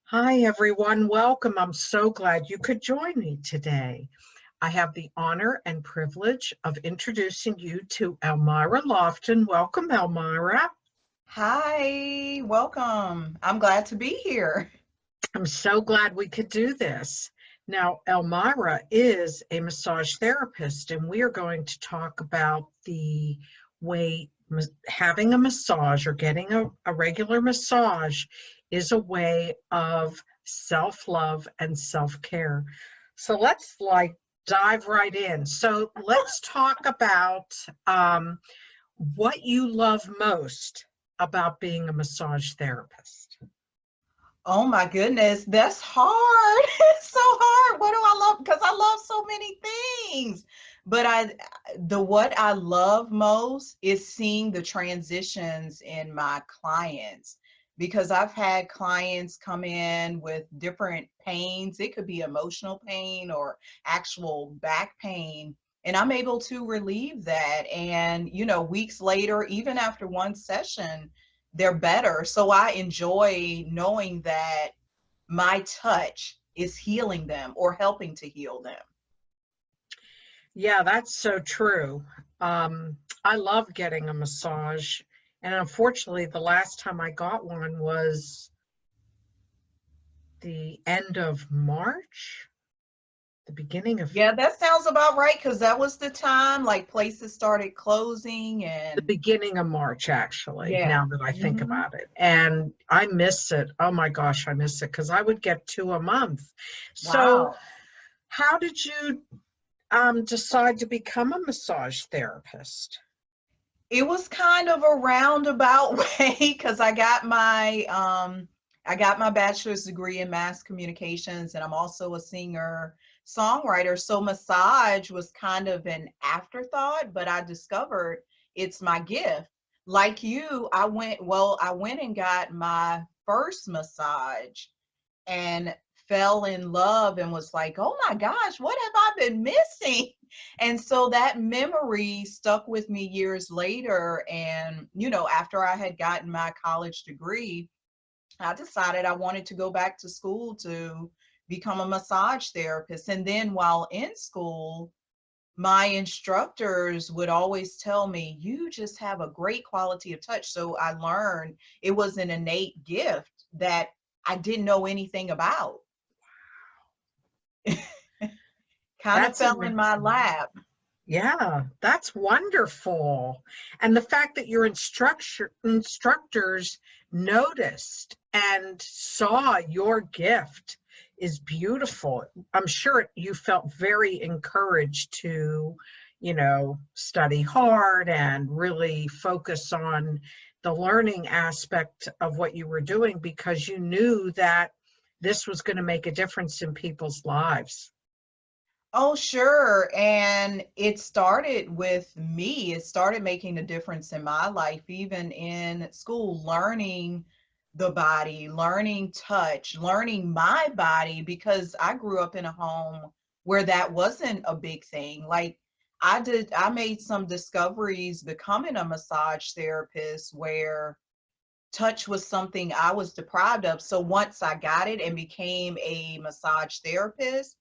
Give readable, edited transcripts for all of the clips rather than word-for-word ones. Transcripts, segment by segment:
Hi, everyone. Welcome. I'm so glad you could join me today. I have the honor and privilege of introducing you to Elmira Loftin. Welcome, Elmira. Hi, welcome. I'm glad to be here. I'm so glad we could do this. Now, Elmira is a massage therapist, and we are going to talk about the way having a massage or getting a regular massage is a way of self-love and self-care. So let's dive right in. So let's talk about what you love most about being a massage therapist. Oh my goodness, that's hard. It's so hard. What do I love? Because I love so many things. But what I love most is seeing the transitions in my clients because I've had clients come in with different pains. It could be emotional pain or actual back pain. And I'm able to relieve that. And, weeks later, even after one session, they're better. So I enjoy knowing that my touch is healing them or helping to heal them. Yeah, that's so true. I love getting a massage. And unfortunately, the last time I got one was the end of March, the beginning of Yeah, that sounds about right because that was the time like places started closing the and beginning of March, actually, yeah. now that I think Hmm. about it. And I miss it. Oh my gosh, I miss it because I would get two a month. So, Wow. how did you decide to become a massage therapist? It was kind of a roundabout way because I got my bachelor's degree in mass communications and I'm also a singer songwriter. So massage was kind of an afterthought, but I discovered it's my gift. Like you, I went and got my first massage and fell in love and was like, oh my gosh, what have I been missing? And so that memory stuck with me years later. And, after I had gotten my college degree, I decided I wanted to go back to school to become a massage therapist. And then while in school, my instructors would always tell me, you just have a great quality of touch. So I learned it was an innate gift that I didn't know anything about. Kind of That's fell in my amazing. lap. Yeah, that's wonderful. And the fact that your instructors noticed and saw your gift is beautiful. I'm sure you felt very encouraged to, study hard and really focus on the learning aspect of what you were doing because you knew that this was going to make a difference in people's lives. Oh, sure. And it started with me. It started making a difference in my life, even in school, learning the body, learning touch, learning my body, because I grew up in a home where that wasn't a big thing. Like I made some discoveries becoming a massage therapist where touch was something I was deprived of. So once I got it and became a massage therapist,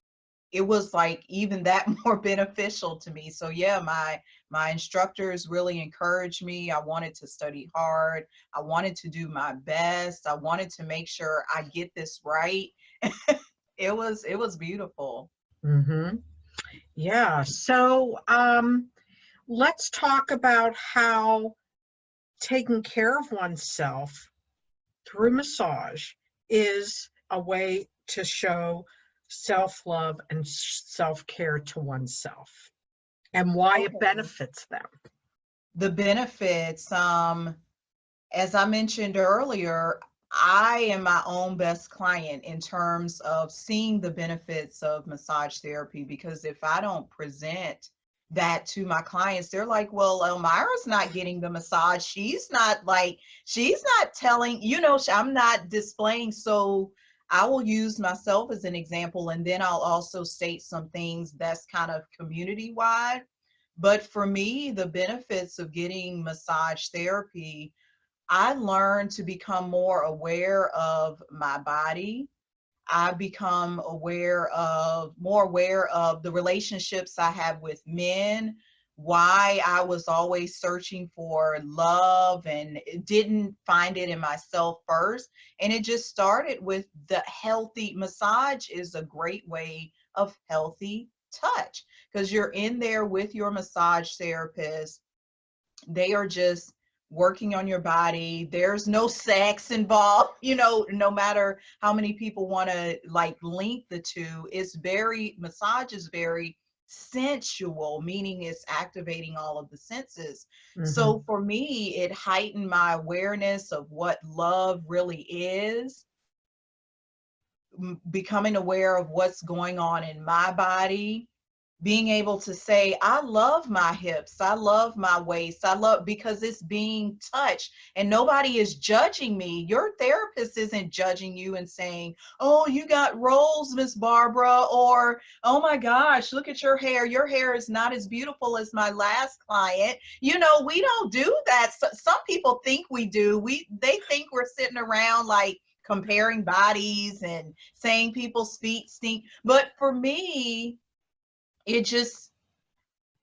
it was like even that more beneficial to me. So yeah, my instructors really encouraged me. I wanted to study hard. I wanted to do my best. I wanted to make sure I get this right. It was beautiful. Mm-hmm. Yeah. So, let's talk about how taking care of oneself through massage is a way to show self-love and self-care to oneself and why it Okay. benefits them. The benefits, as I mentioned earlier, I am my own best client in terms of seeing the benefits of massage therapy because if I don't present that to my clients, they're like, well, Elmira's not getting the massage. She's not telling, I'm not displaying. So I will use myself as an example and then I'll also state some things that's kind of community wide. But for me, the benefits of getting massage therapy, I learned to become more aware of my body. I become more aware of the relationships I have with men, why I was always searching for love and didn't find it in myself first. And it just started with the healthy massage is a great way of healthy touch, because you're in there with your massage therapist. They are just working on your body. There's no sex involved, no matter how many people want to like link the two. Massage is very sensual, meaning it's activating all of the senses. Mm-hmm. So for me, it heightened my awareness of what love really is, becoming aware of what's going on in my body, being able to say, I love my hips, I love my waist, because it's being touched and nobody is judging me. Your therapist isn't judging you and saying, oh, you got rolls, Miss Barbara, or, oh my gosh, look at your hair. Your hair is not as beautiful as my last client. We don't do that. Some people think we do. They think we're sitting around like comparing bodies and saying people's feet stink. But for me,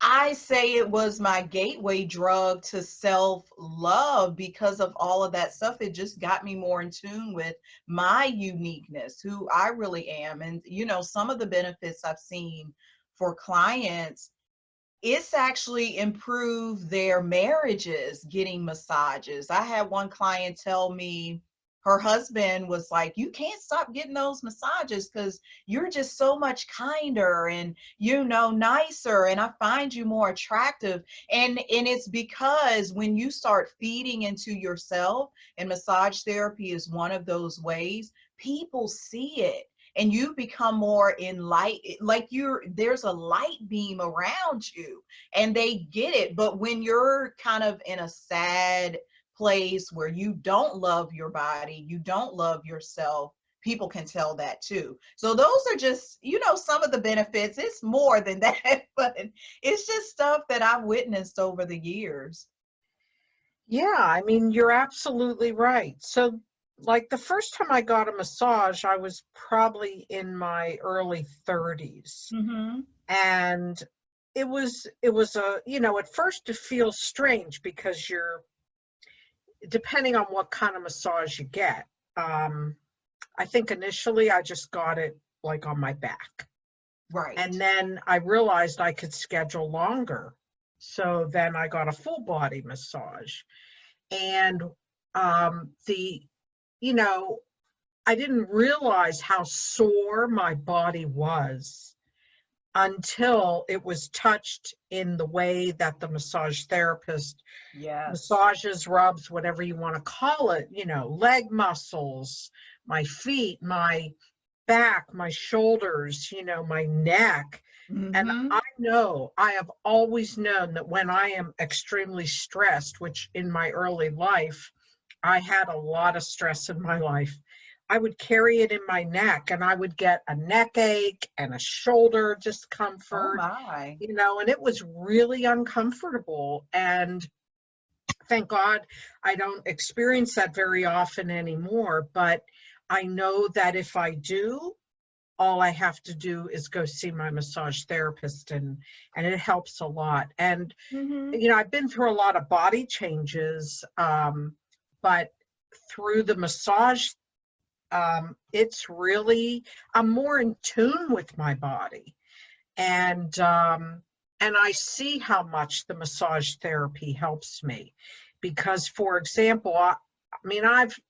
I say it was my gateway drug to self-love. Because of all of that stuff, it just got me more in tune with my uniqueness, who I really am. And, some of the benefits I've seen for clients, it's actually improved their marriages getting massages. I had one client tell me her husband was like, you can't stop getting those massages because you're just so much kinder and nicer, and I find you more attractive. And it's because when you start feeding into yourself, and massage therapy is one of those ways, people see it and you become more enlightened, like there's a light beam around you and they get it. But when you're kind of in a sad place where you don't love your body, you don't love yourself, people can tell that too. So those are just, some of the benefits. It's more than that, but it's just stuff that I've witnessed over the years. Yeah, I mean, you're absolutely right. So, like the first time I got a massage, I was probably in my early 30s. Mm-hmm. And it was at first it feels strange because you're depending on what kind of massage you get. I think initially I just got it like on my back. And Right. then I realized I could schedule longer. So then I got a full body massage. And the, you know, I didn't realize how sore my body was until it was touched in the way that the massage therapist Yes. massages, rubs, whatever you want to call it, leg muscles, my feet, my back, my shoulders, my neck. And Mm-hmm. I have always known that when I am extremely stressed, which in my early life, I had a lot of stress in my life, I would carry it in my neck and I would get a neck ache and a shoulder Oh discomfort, my. and it was really uncomfortable. And thank God I don't experience that very often anymore. But I know that if I do, all I have to do is go see my massage therapist, and it helps a lot. And Mm-hmm. I've been through a lot of body changes, but through the massage, it's really, I'm more in tune with my body, and I see how much the massage therapy helps me. Because, for example,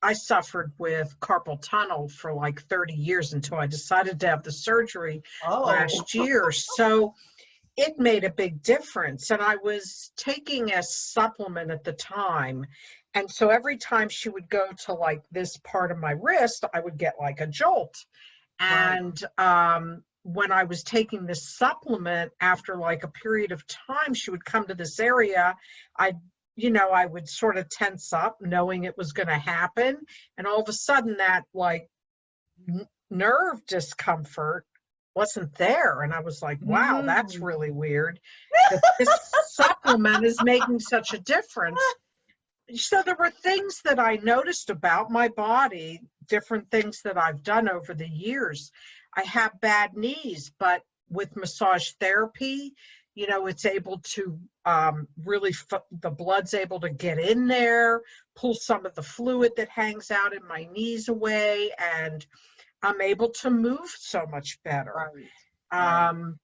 I suffered with carpal tunnel for like 30 years until I decided to have the surgery Oh. last year. So it made a big difference. And I was taking a supplement at the time. And so every time she would go to like this part of my wrist, I would get like a jolt. Right. And when I was taking this supplement, after like a period of time, she would come to this area. I would sort of tense up knowing it was going to happen. And all of a sudden that like nerve discomfort wasn't there. And I was like, wow, that's Mm-hmm. really weird that this supplement is making such a difference. So there were things that I noticed about my body, different things that I've done over the years. I have bad knees, but with massage therapy, it's able to really, the blood's able to get in there, pull some of the fluid that hangs out in my knees away, and I'm able to move so much better. Right. Right. Um,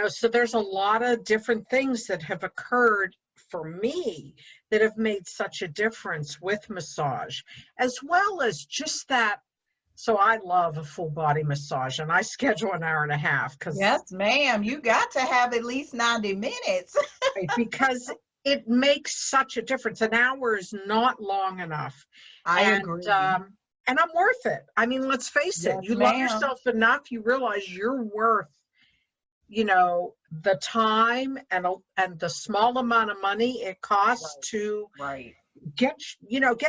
so there's a lot of different things that have occurred for me that have made such a difference with massage, as well as just that. So I love a full body massage, and I schedule an hour and a half Yes, ma'am. You got to have at least 90 minutes. because it makes such a difference. An hour is not long enough, I and agree. and I'm worth it. I mean, let's face it. Yes, You love ma'am. yourself enough, you realize you're worth the time and the small amount of money it costs Right. to Right. get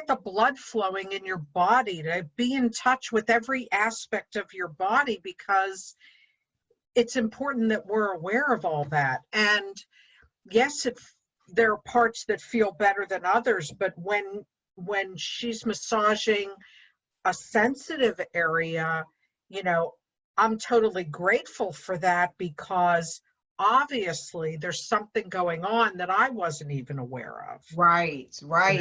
the blood flowing in your body, to be in touch with every aspect of your body, because it's important that we're aware of all that. And yes, there are parts that feel better than others, but when she's massaging a sensitive area, you know, I'm totally grateful for that, because obviously there's something going on that I wasn't even aware of, Right. you know. Right.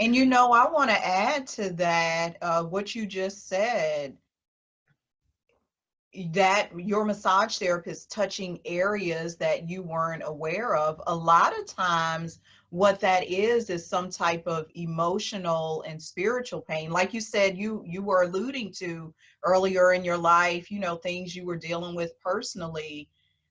And I want to add to that what you just said, that your massage therapist touching areas that you weren't aware of. A lot of times, what that is some type of emotional and spiritual pain. Like you said, you were alluding to earlier in your life, things you were dealing with personally.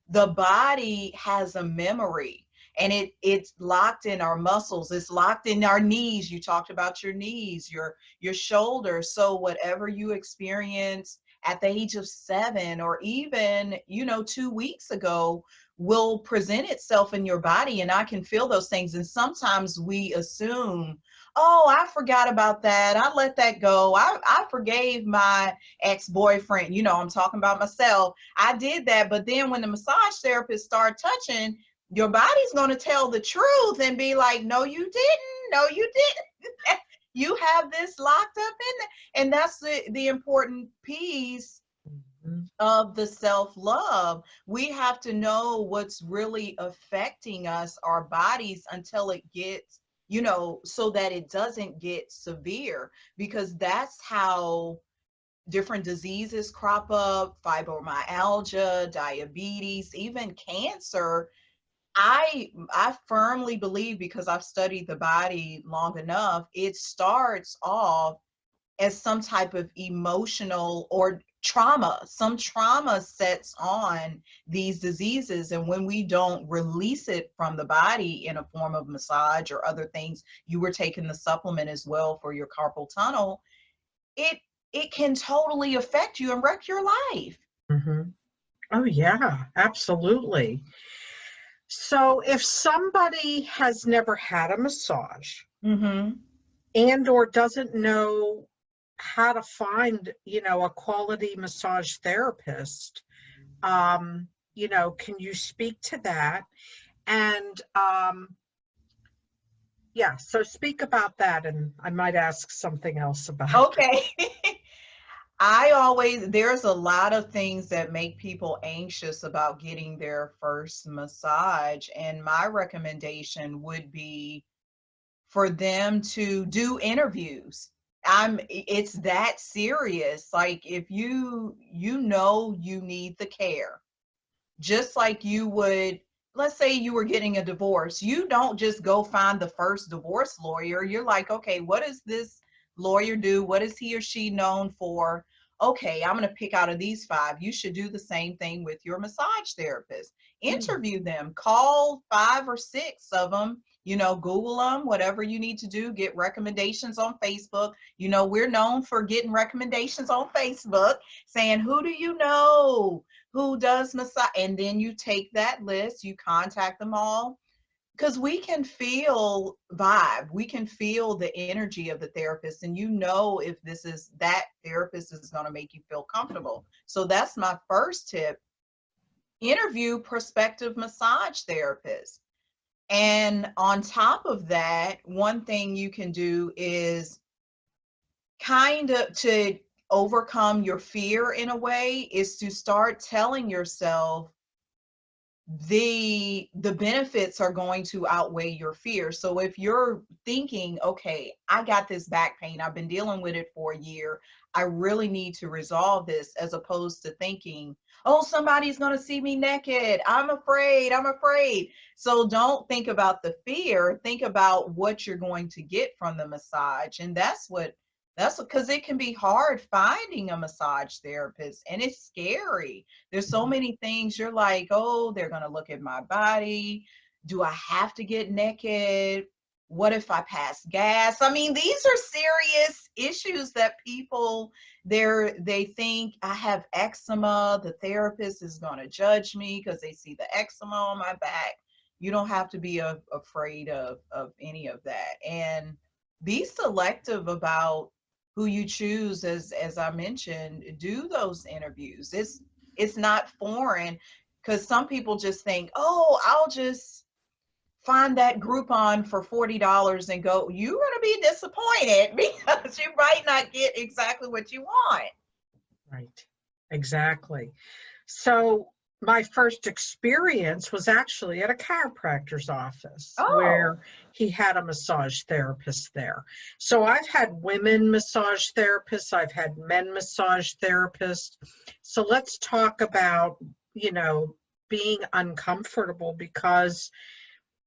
The body has a memory, and it's locked in our muscles, it's locked in our knees. You talked about your knees, your shoulders. So whatever you experience at the age of 7, or even 2 weeks ago, will present itself in your body, and I can feel those things. And sometimes we assume, oh, I forgot about that, I let that go, I forgave my ex-boyfriend. I'm talking about myself, I did that. But then when the massage therapist start touching, your body's going to tell the truth and be like, no you didn't, no you didn't. You have this locked up in there. And that's the important piece Mhm. of the self-love. We have to know what's really affecting us, our bodies, until it gets, so that it doesn't get severe, because that's how different diseases crop up: fibromyalgia, diabetes, even cancer. I firmly believe, because I've studied the body long enough, it starts off as some type of emotional or trauma. Some trauma sets on these diseases, and when we don't release it from the body in a form of massage or other things, you were taking the supplement as well for your carpal tunnel, it it can totally affect you and wreck your life. Mhm. Oh yeah, absolutely. So if somebody has never had a massage Mm-hmm. and or doesn't know how to find, a quality massage therapist, can you speak to that? And yeah, so speak about that, and I might ask something else about that. Okay. There's a lot of things that make people anxious about getting their first massage. And my recommendation would be for them to do interviews. It's that serious. Like, if you need the care, just like you would, let's say you were getting a divorce, you don't just go find the first divorce lawyer. You're like, okay, what does this lawyer do? What is he or she known for? Okay, I'm going to pick out of these 5. You should do the same thing with your massage therapist. Mm. Interview them, call 5 or 6 of them, Google them, whatever you need to do, get recommendations on Facebook. We're known for getting recommendations on Facebook, saying, who do you know who does massage? And then you take that list, you contact them all, because we can feel vibe, we can feel the energy of the therapist, and if that therapist is going to make you feel comfortable. So that's my first tip: interview prospective massage therapists. And on top of that, one thing you can do is kind of to overcome your fear in a way is to start telling yourself the benefits are going to outweigh your fear. So if you're thinking, okay, I got this back pain, I've been dealing with it for a year, I really need to resolve this, as opposed to thinking, oh, somebody's going to see me naked, I'm afraid, I'm afraid. So don't think about the fear, think about what you're going to get from the massage. And that's because it can be hard finding a massage therapist, and it's scary. There's so many things you're like, oh, they're going to look at my body. Do I have to get naked? What if I pass gas? I mean, these are serious issues that people they think I have eczema. The therapist is going to judge me because they see the eczema on my back. You don't have to be afraid of any of that. And be selective about who you choose. As I mentioned, do those interviews. It's not foreign, because some people just think, oh, I'll just find that Groupon for $40 and go. You're going to be disappointed because you might not get exactly what you want. Right, exactly. So my first experience was actually at a chiropractor's office where he had a massage therapist there. So I've had women massage therapists, I've had men massage therapists. So let's talk about, being uncomfortable, because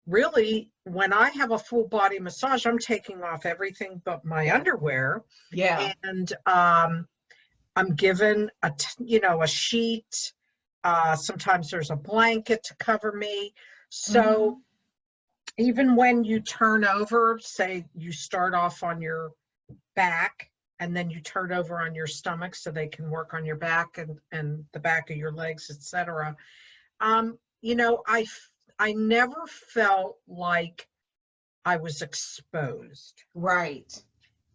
really, when I have a full body massage, I'm taking off everything but my underwear. Yeah. And I'm given a sheet. Sometimes there's a blanket to cover me. So even when you turn over, say you start off on your back and then you turn over on your stomach so they can work on your back and the back of your legs, etc. I never felt like I was exposed. Right.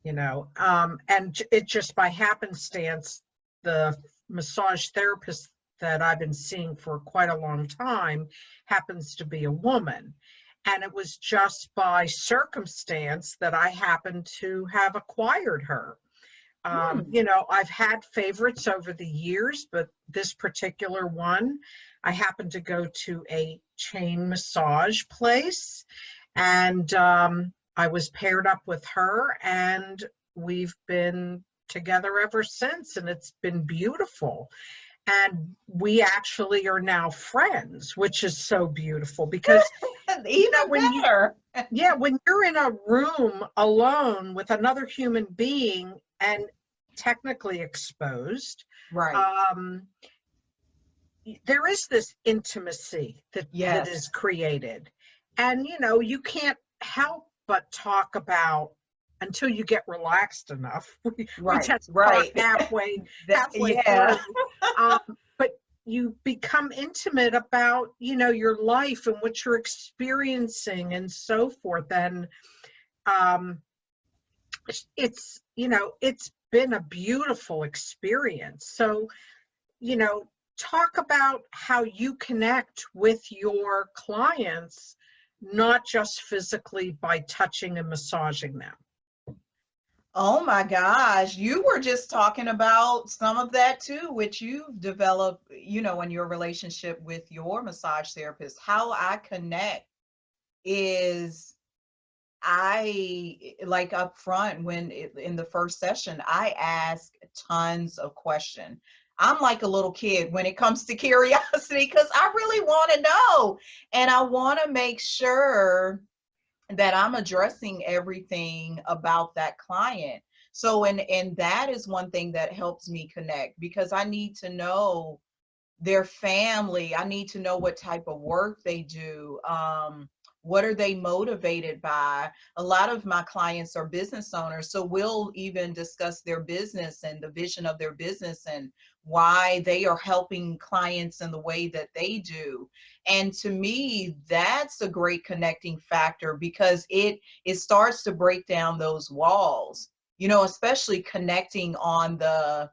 And it just by happenstance, the massage therapist that I've been seeing for quite a long time happens to be a woman. And it was just by circumstance that I happened to have acquired her. I've had favorites over the years, but this particular one, I happened to go to a chain massage place, and I was paired up with her, and we've been together ever since, and it's been beautiful. And we actually are now friends, which is so beautiful, because even better. When you're in a room alone with another human being and technically exposed, right, there is this intimacy that is created. And you can't help but talk about, until you get relaxed enough. We just talk halfway through. But you become intimate about, your life and what you're experiencing and so forth. And it's been a beautiful experience. So, talk about how you connect with your clients, not just physically by touching and massaging them. Oh my gosh, you were just talking about some of that too, which you've developed, in your relationship with your massage therapist. How I connect is, I like up front in the first session, I ask tons of questions. I'm like a little kid when it comes to curiosity, because I really want to know, and I want to make sure that I'm addressing everything about that client. So, and that is one thing that helps me connect, because I need to know their family. I need to know what type of work they do. What are they motivated by? A lot of my clients are business owners, so we'll even discuss their business and the vision of their business and why they are helping clients in the way that they do. And to me, that's a great connecting factor, because it starts to break down those walls, especially connecting on the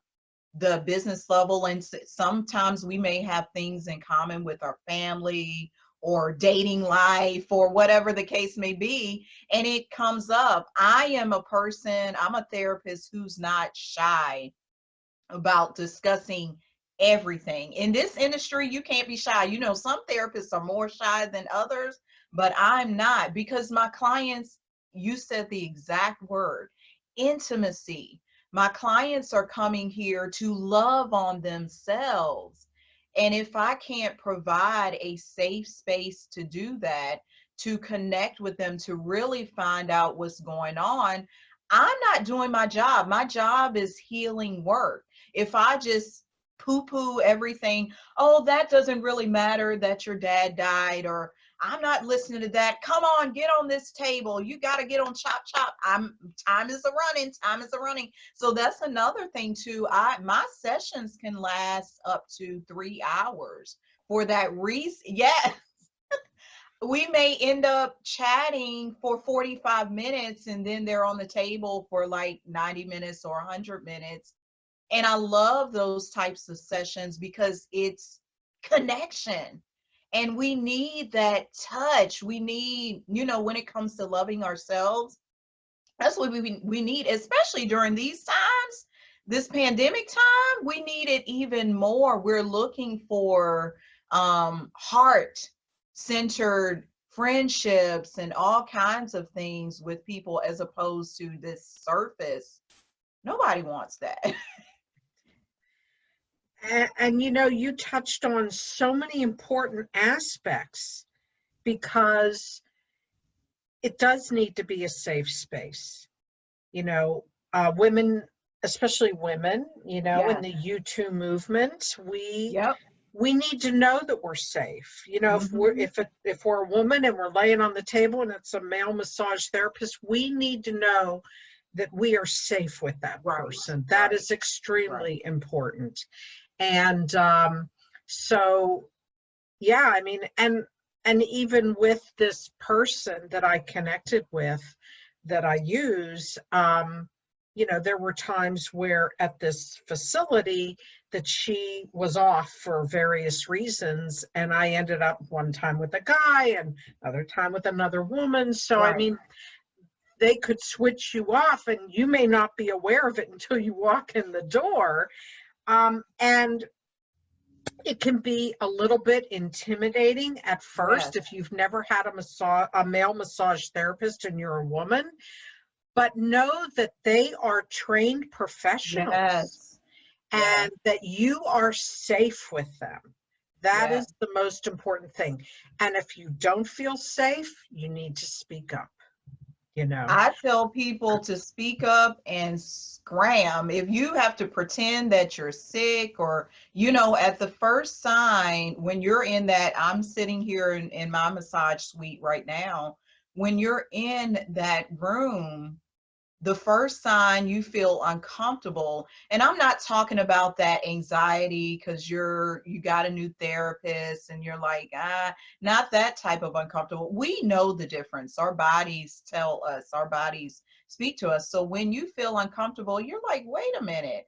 business level. And sometimes we may have things in common with our family or dating life or whatever the case may be, and it comes up. I'm a therapist who's not shy about discussing everything. In this industry, you can't be shy. You know, some therapists are more shy than others, but I'm not, because my clients, you said the exact word, intimacy. My clients are coming here to love on themselves. And if I can't provide a safe space to do that, to connect with them, to really find out what's going on, I'm not doing my job. My job is healing work. If I just poo-poo everything, oh, that doesn't really matter that your dad died, or I'm not listening to that. Come on, get on this table. You got to get on chop chop. Time is a running. Time is a running. So that's another thing too. My sessions can last up to 3 hours for that reason. Yes. We may end up chatting for 45 minutes and then they're on the table for like 90 minutes or 100 minutes. And I love those types of sessions because it's connection. And we need that touch. We need, you know, when it comes to loving ourselves, that's what we need, especially during these times, this pandemic time, we need it even more. We're looking for heart-centered friendships and all kinds of things with people, as opposed to this surface. Nobody wants that. And you know, you touched on so many important aspects, because it does need to be a safe space. You know, women, especially women, you know, in Yes. the U2 movement, Yep. we need to know that we're safe. You know, Mhm. if we're a woman and we're laying on the table and it's a male massage therapist, we need to know that we are safe with that Right. person. That Right. is Right. extremely important. And so, yeah, I mean, and even with this person that I connected with, that I use, you know, there were times where at this facility that she was off for various reasons, and I ended up one time with a guy and another time with another woman. So I Right. mean, they could switch you off and you may not be aware of it until you walk in the door. And it can be a little bit intimidating at first Yes. if you've never had a male massage therapist and you're a woman, but know that they are trained professionals Yes. Yes. and that you are safe with them. That Yes. is the most important thing. And if you don't feel safe, you need to speak up, you know. I tell people to speak up and scram. If you have to pretend that you're sick, or, you know, at the first sign, when you're in that, I'm sitting here in my massage suite right now, when you're in that room, the first sign you feel uncomfortable, and I'm not talking about that anxiety because you got a new therapist and you're like, not that type of uncomfortable. We know the difference. Our bodies tell us, our bodies speak to us. So when you feel uncomfortable, you're like, wait a minute,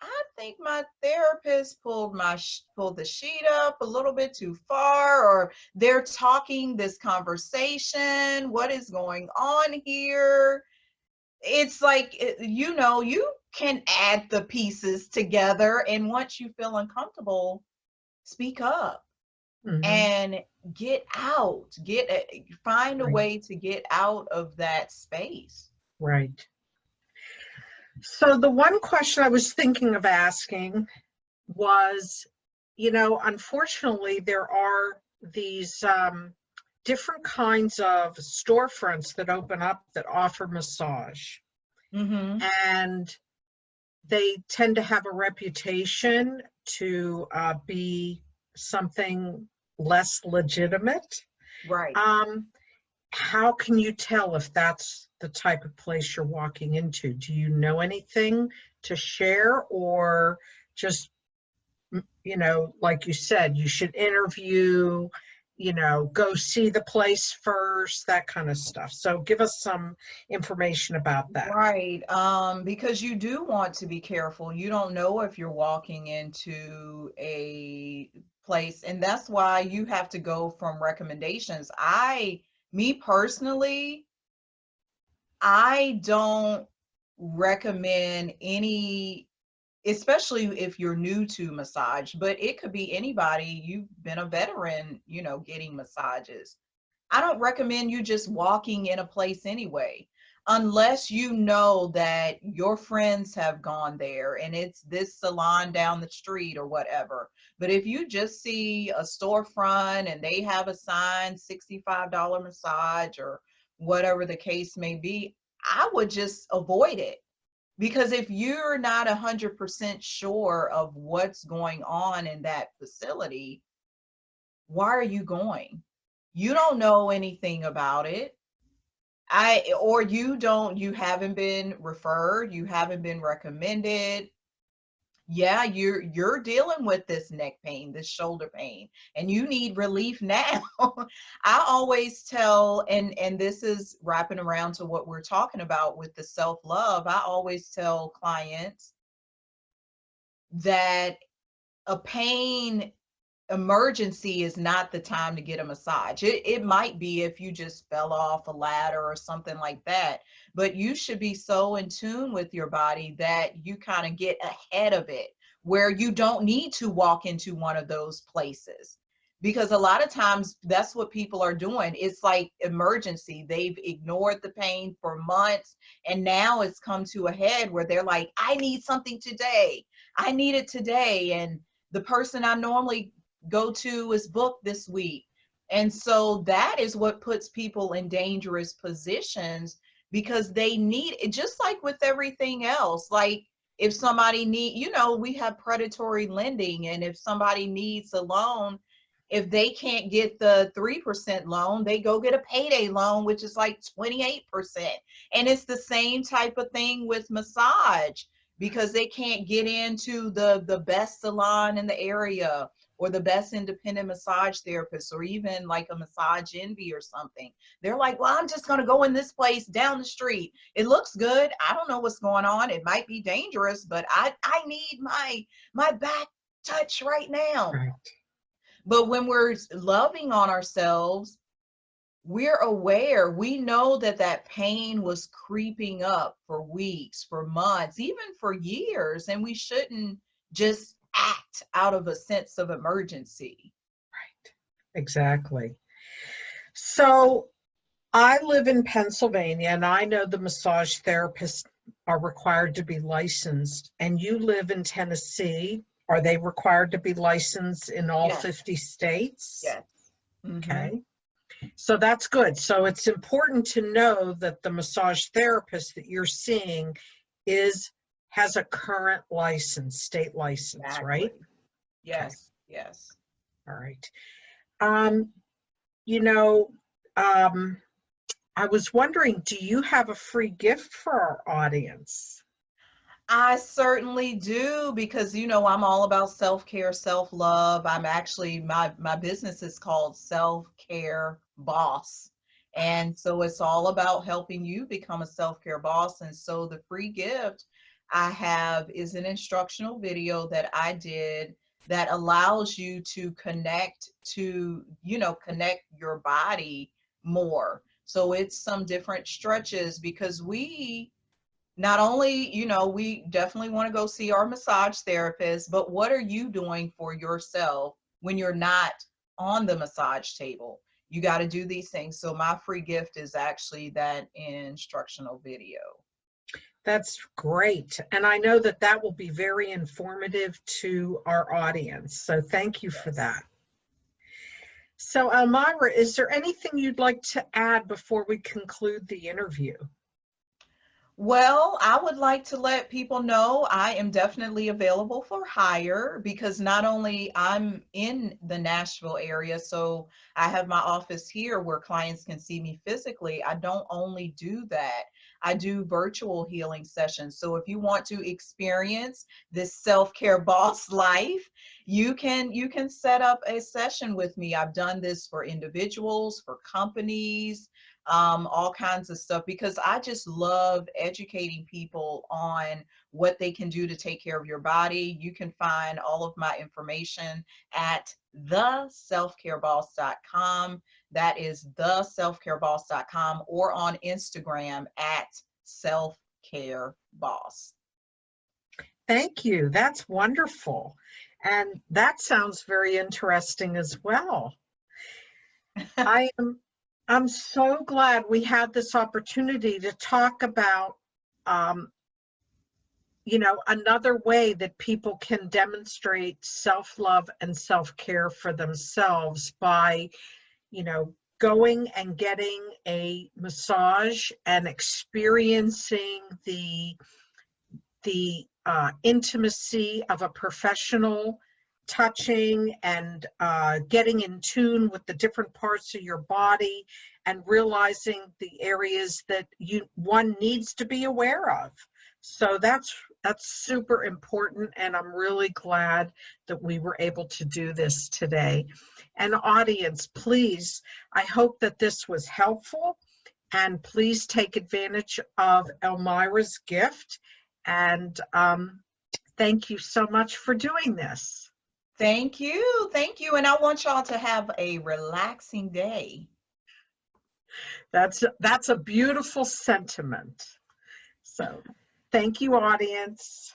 I think my therapist pulled the sheet up a little bit too far, or they're talking this conversation, what is going on here? It's like, you know, you can add the pieces together, and once you feel uncomfortable, speak up Hmm. and get out, find a Right, way to get out of that space. right. So the one question I was thinking of asking was, you know, unfortunately, there are these different kinds of storefronts that open up that offer massage. Mm-hmm. And they tend to have a reputation to be something less legitimate. Right. Um, how can you tell if that's the type of place you're walking into? Do you know anything to share, or just, you know, like you said, you should interview, you know, go see the place first, that kind of stuff. So give us some information about that. Right. Because you do want to be careful. You don't know if you're walking into a place. And that's why you have to go from recommendations. Me personally, I don't recommend any, especially if you're new to massage, but it could be anybody. You've been a veteran, getting massages. I don't recommend you just walking in a place anyway, unless you know that your friends have gone there and it's this salon down the street or whatever. But if you just see a storefront and they have a sign, $65 massage or whatever the case may be, I would just avoid it. Because if you're not 100% sure of what's going on in that facility, why are you going? You don't know anything about it. You haven't been referred, you haven't been recommended. Yeah, you're dealing with this neck pain, this shoulder pain, and you need relief now. I always tell, and this is wrapping around to what we're talking about with the self-love. I always tell clients that a pain emergency is not the time to get a massage. It might be if you just fell off a ladder or something like that, but you should be so in tune with your body that you kind of get ahead of it, where you don't need to walk into one of those places. Because a lot of times that's what people are doing. It's like emergency. They've ignored the pain for months, and now it's come to a head where they're like, I need something today. I need it today. And the person I normally go to is booked this week. And so that is what puts people in dangerous positions, because they need it, just like with everything else. Like if somebody we have predatory lending, and if somebody needs a loan, if they can't get the 3% loan, they go get a payday loan, which is like 28%. And it's the same type of thing with massage, because they can't get into the best salon in the area, or the best independent massage therapist, or even like a Massage Envy or something. They're like, well, I'm just going to go in this place down the street. It looks good. I don't know what's going on. It might be dangerous, but I need my back touch right now. Right. But when we're loving on ourselves, we're aware, we know that pain was creeping up for weeks, for months, even for years, and we shouldn't just act out of a sense of emergency. Right. Exactly. So I live in Pennsylvania, and I know the massage therapists are required to be licensed, and you live in Tennessee. Are they required to be licensed in all 50 states? Yes. Mm-hmm. Okay. So that's good. So it's important to know that the massage therapist that you're seeing has a current license, state license, exactly. Right? Yes. Okay. Yes. All right. I was wondering, do you have a free gift for our audience? I certainly do, because I'm all about self-care, self-love. I'm actually, my business is called Self-Care Boss. And so it's all about helping you become a self-care boss. And so the free gift I have is an instructional video that I did that allows you to connect your body more. So it's some different stretches, because we not only, we definitely want to go see our massage therapist, but what are you doing for yourself when you're not on the massage table? You got to do these things. So my free gift is actually that instructional video. That's great. And I know that will be very informative to our audience. So thank you for that. So Elmira, is there anything you'd like to add before we conclude the interview? Well, I would like to let people know I am definitely available for hire, because not only I'm in the Nashville area, so I have my office here where clients can see me physically. I don't only do that. I do virtual healing sessions. So if you want to experience this self-care boss life, you can set up a session with me. I've done this for individuals, for companies. all kinds of stuff, because I just love educating people on what they can do to take care of your body. You can find all of my information at theselfcareboss.com. That is theselfcareboss.com, or on Instagram at selfcareboss. Thank you. That's wonderful. And that sounds very interesting as well. I'm so glad we had this opportunity to talk about, another way that people can demonstrate self-love and self-care for themselves by, going and getting a massage and experiencing the intimacy of a professional touching and getting in tune with the different parts of your body and realizing the areas that one needs to be aware of. So that's super important, and I'm really glad that we were able to do this today. And audience, please, I hope that this was helpful, and please take advantage of Elmira's gift. And thank you so much for doing this. Thank you. Thank you. And I want y'all to have a relaxing day. That's a beautiful sentiment. So thank you, audience.